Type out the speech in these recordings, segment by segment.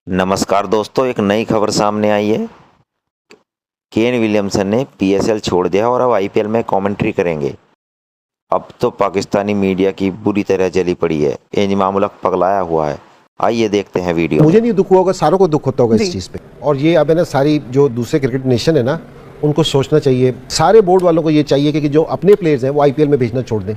नमस्कार दोस्तों, एक नई खबर सामने आई है। केन विलियमसन ने पीएसएल छोड़ दिया और अब आईपीएल में कमेंट्री करेंगे। अब तो पाकिस्तानी मीडिया की बुरी तरह जली पड़ी है। इंजमाम उल हक पगलाया हुआ है। आइए देखते हैं वीडियो। मुझे नहीं दुख होगा, सारों को दुख होता होगा इस चीज़ पे। और ये अब है ना, सारी जो दूसरे क्रिकेट नेशन है ना, उनको सोचना चाहिए। सारे बोर्ड वालों को ये चाहिए कि जो अपने प्लेयर्स हैं वो आईपीएल में भेजना छोड़ दें।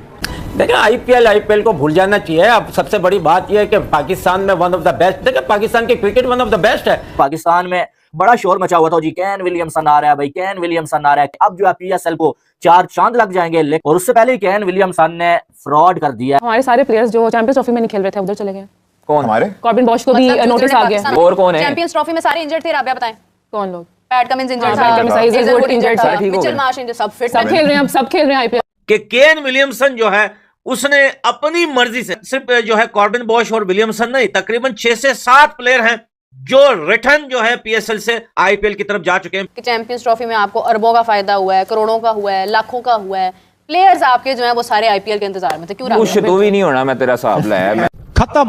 देखिए आईपीएल को भूल जाना चाहिए। अब सबसे बड़ी बात यह है कि पाकिस्तान में वन ऑफ द बेस्ट, देखिए पाकिस्तान की cricket one of the best है। पाकिस्तान में बड़ा शोर मचा हुआ था जी, केन विलियमसन आ रहा है भाई, केन विलियमसन आ रहा है। अब जो है पीएसएल को 4 चांद लग जाएंगे, और उससे पहले केन विलियमसन ने फ्रॉड कर दिया। हमारे सारे प्लेयर्स जो चैंपियंस ट्रॉफी में नहीं खेल रहे थे उधर चले गए। कौन? हमारे कॉर्बिन बॉश को भी नोटिस आ गया। और कौन है? चैंपियंस ट्रॉफी में सारे इंजर्ड थे। राबिया बताएं कौन लोग? PAT Cummins injured PAT Cummins injured था, मिचेल मार्श इंजर्ड, सब फिट सब खेल रहे हैं, अब सब खेल रहे हैं आईपीएल। कि केन विलियमसन जो है उसने अपनी मर्जी से सिर्फ जो है कॉर्बिन बॉश और विलियमसन नहीं, तकरीबन 6 से 7 प्लेयर हैं जो रिटर्न जो है पीएसएल से आईपीएल की तरफ जा चुके हैं। कि चैंपियंस ट्रॉफी में आपको अरबों का फायदा हुआ है, करोड़ों का हुआ है, लाखों का हुआ है। प्लेयर्स आपके जो है वो सारे आईपीएल के इंतजार में थे। क्यों कुछ तो भी नहीं होना, मैं तेरा साहब लाया खत्म।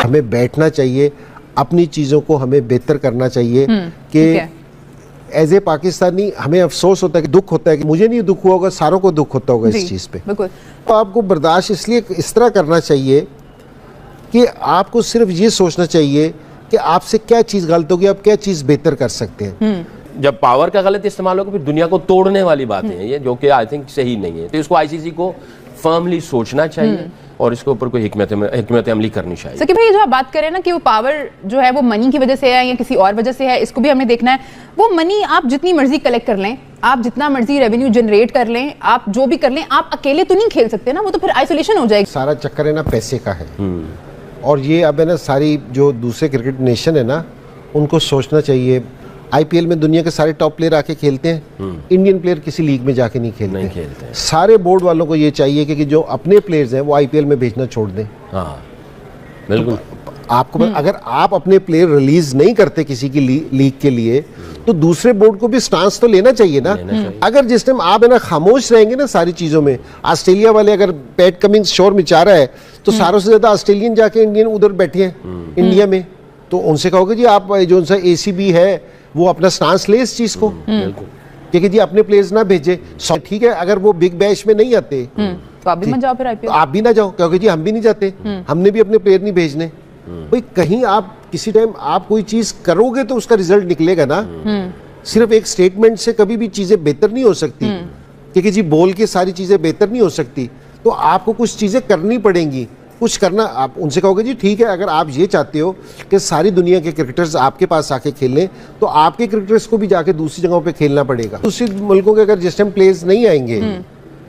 हमें बैठना चाहिए, अपनी चीज़ों को हमें बेहतर करना चाहिए। कि एज ए पाकिस्तानी हमें अफसोस होता है, कि दुख होता है कि मुझे नहीं दुख हुआ होगा, सारों को दुख होता होगा इस चीज़ पे। बिल्कुल। तो आपको बर्दाश्त इसलिए इस तरह करना चाहिए कि आपको सिर्फ ये सोचना चाहिए कि आपसे क्या चीज़ गलत होगी, आप क्या चीज़ बेहतर कर सकते हैं। जब पावर का गलत इस्तेमाल होगा फिर दुनिया को तोड़ने वाली बातें हैं ये, जो कि आई थिंक सही नहीं है। तो इसको आईसीसी को फर्मली सोचना चाहिए और इसके ऊपर कोई हिकमत अमली करनी चाहिए। सकी भाई, जो आप बात करें ना कि वो पावर जो है वो मनी की वजह से है या किसी और वजह से है, इसको भी हमें देखना है। वो मनी आप जितनी मर्जी कलेक्ट कर लें, आप जितना मर्जी रेवेन्यू जनरेट कर लें, आप जो भी कर लें, आप अकेले तो नहीं खेल सकते ना, वो तो फिर आइसोलेशन हो जाएगी। सारा चक्कर है ना पैसे का है। और ये अब है ना, सारी जो दूसरे क्रिकेट नेशन है ना, उनको सोचना चाहिए। आईपीएल में दुनिया के सारे टॉप प्लेयर आके खेलते हैं, इंडियन प्लेयर किसी लीग में जाके नहीं खेलते। सारे बोर्ड वालों को ये चाहिए कि जो अपने प्लेयर्स हैं वो आईपीएल में भेजना छोड़ दें। हाँ बिल्कुल। तो आपको अगर आप अपने प्लेयर रिलीज नहीं करते किसी की लीग के लिए, तो दूसरे बोर्ड को भी स्टांस तो लेना चाहिए ना। अगर जिस टाइम आप है ना खामोश रहेंगे ना सारी चीजों में, ऑस्ट्रेलिया वाले अगर पैट कमिंस शोर मचा रहा है तो सारों से ज्यादा ऑस्ट्रेलियन जाके इंडियन उधर बैठे हैं इंडिया में, तो उनसे कहोगे जी आप जो सा एसीबी है वो अपना स्टांस ले इस चीज को, क्योंकि जी अपने प्लेयर्स ना भेजे। ठीक है, अगर वो बिग बैश में नहीं आते तो आप भी मत जाओ, फिर आईपीएल आप भी ना जाओ, क्योंकि जी हम भी नहीं जाते, हमने भी अपने प्लेयर नहीं भेजने। भाई कहीं आप किसी टाइम आप कोई चीज करोगे तो उसका रिजल्ट निकलेगा ना। सिर्फ एक स्टेटमेंट से कभी भी चीजें बेहतर नहीं हो सकती, क्योंकि जी बोल के सारी चीजें बेहतर नहीं हो सकती। तो आपको कुछ चीजें करनी पड़ेंगी, कुछ करना। आप उनसे कहोगे जी ठीक है, अगर आप ये चाहते हो कि सारी दुनिया के क्रिकेटर्स आपके पास आके खेलें, तो आपके क्रिकेटर्स को भी जाके दूसरी जगहों पे खेलना पड़ेगा। दूसरे मुल्कों के अगर जिस टाइम प्लेयर्स नहीं आएंगे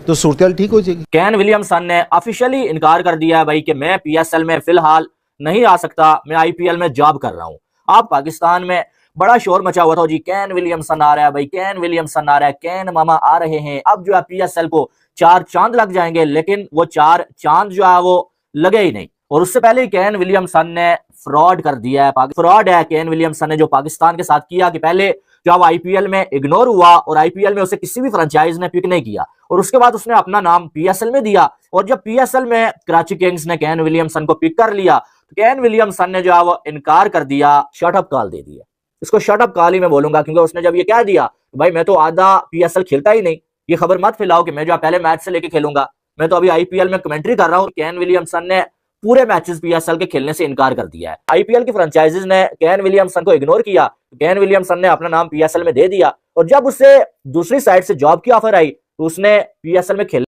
तो सूरत ठीक हो जाएगी। केन विलियमसन ने ऑफिशियली इनकार कर दिया है भाई कि मैं पीएसएल में फिलहाल नहीं आ सकता, मैं आईपीएल में जॉब कर रहा हूँ। अब पाकिस्तान में बड़ा शोर मचा हुआ था जी, केन विलियमसन आ रहा है भाई, केन विलियमसन आ रहा है, केन मामा आ रहे हैं। अब जो है पीएसएल को 4 चांद लग जाएंगे, लेकिन वो 4 चांद जो है वो लगे ही नहीं। और उससे पहले केन विलियमसन ने फ्रॉड कर दिया है। फ्रॉड है केन विलियमसन ने जो पाकिस्तान के साथ किया, कि पहले जब आईपीएल में इग्नोर हुआ और आईपीएल में उसे किसी भी फ्रेंचाइज ने पिक नहीं किया, और उसके बाद उसने अपना नाम पीएसएल में दिया। और जब पीएसएल में कराची किंग्स ने केन विलियमसन को पिक कर लिया, तो केन विलियमसन ने जो है वो इनकार कर दिया, शट अप कॉल दे दिया। इसको शट अप कॉल ही मैं बोलूंगा, क्योंकि उसने जब ये कह दिया भाई मैं तो आधा पीएसएल खेलता ही नहीं, ये खबर मत फैलाओ कि मैं जो पहले मैच से लेके खेलूंगा, मैं तो अभी आईपीएल में कमेंट्री कर रहा हूँ। केन विलियमसन ने पूरे मैचेस पीएसएल के खेलने से इनकार कर दिया है। आईपीएल की फ्रेंचाइजीज ने केन विलियमसन को इग्नोर किया, केन विलियमसन ने अपना नाम पीएसएल में दे दिया। और जब उसे दूसरी साइड से जॉब की ऑफर आई तो उसने पीएसएल में खेल